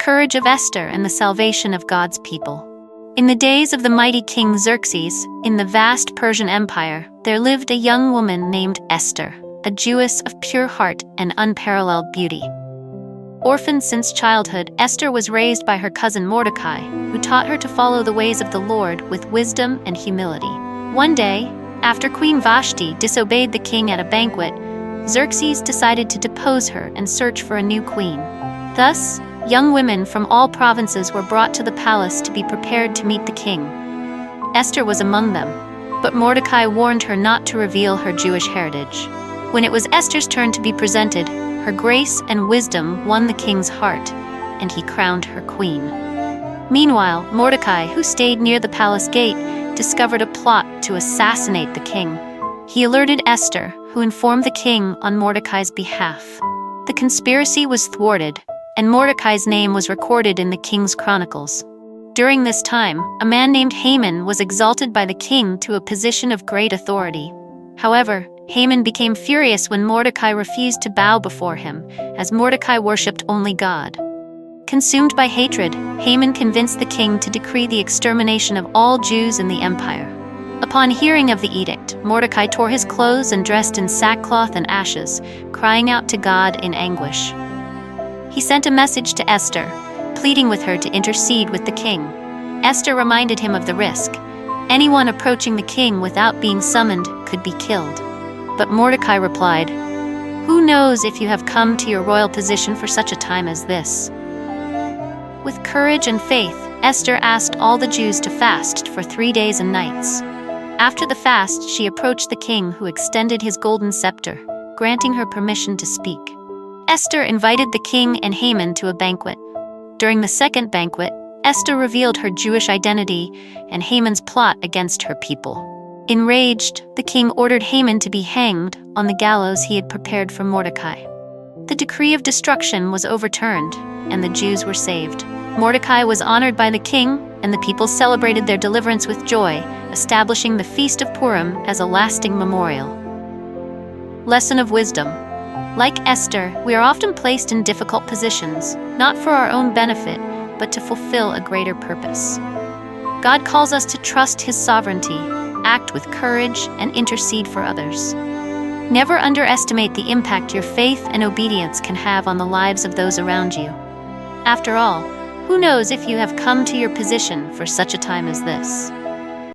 courage of Esther and the salvation of God's people. In the days of the mighty king Xerxes, in the vast Persian Empire, there lived a young woman named Esther, a Jewess of pure heart and unparalleled beauty. Orphaned since childhood, Esther was raised by her cousin Mordecai, who taught her to follow the ways of the Lord with wisdom and humility. One day, after Queen Vashti disobeyed the king at a banquet, Xerxes decided to depose her and search for a new queen. Thus, young women from all provinces were brought to the palace to be prepared to meet the king. Esther was among them, but Mordecai warned her not to reveal her Jewish heritage. When it was Esther's turn to be presented, her grace and wisdom won the king's heart, and he crowned her queen. Meanwhile, Mordecai, who stayed near the palace gate, discovered a plot to assassinate the king. He alerted Esther, who informed the king on Mordecai's behalf. The conspiracy was thwarted, and Mordecai's name was recorded in the king's chronicles. During this time, a man named Haman was exalted by the king to a position of great authority. However, Haman became furious when Mordecai refused to bow before him, as Mordecai worshipped only God. Consumed by hatred, Haman convinced the king to decree the extermination of all Jews in the empire. Upon hearing of the edict, Mordecai tore his clothes and dressed in sackcloth and ashes, crying out to God in anguish. He sent a message to Esther, pleading with her to intercede with the king. Esther reminded him of the risk. Anyone approaching the king without being summoned could be killed. But Mordecai replied, "Who knows if you have come to your royal position for such a time as this?" With courage and faith, Esther asked all the Jews to fast for 3 days and nights. After the fast, she approached the king, who extended his golden scepter, granting her permission to speak. Esther invited the king and Haman to a banquet. During the second banquet, Esther revealed her Jewish identity and Haman's plot against her people. Enraged, the king ordered Haman to be hanged on the gallows he had prepared for Mordecai. The decree of destruction was overturned, and the Jews were saved. Mordecai was honored by the king, and the people celebrated their deliverance with joy, establishing the Feast of Purim as a lasting memorial. Lesson of wisdom. Like Esther, we are often placed in difficult positions, not for our own benefit, but to fulfill a greater purpose. God calls us to trust His sovereignty, act with courage, and intercede for others. Never underestimate the impact your faith and obedience can have on the lives of those around you. After all, who knows if you have come to your position for such a time as this?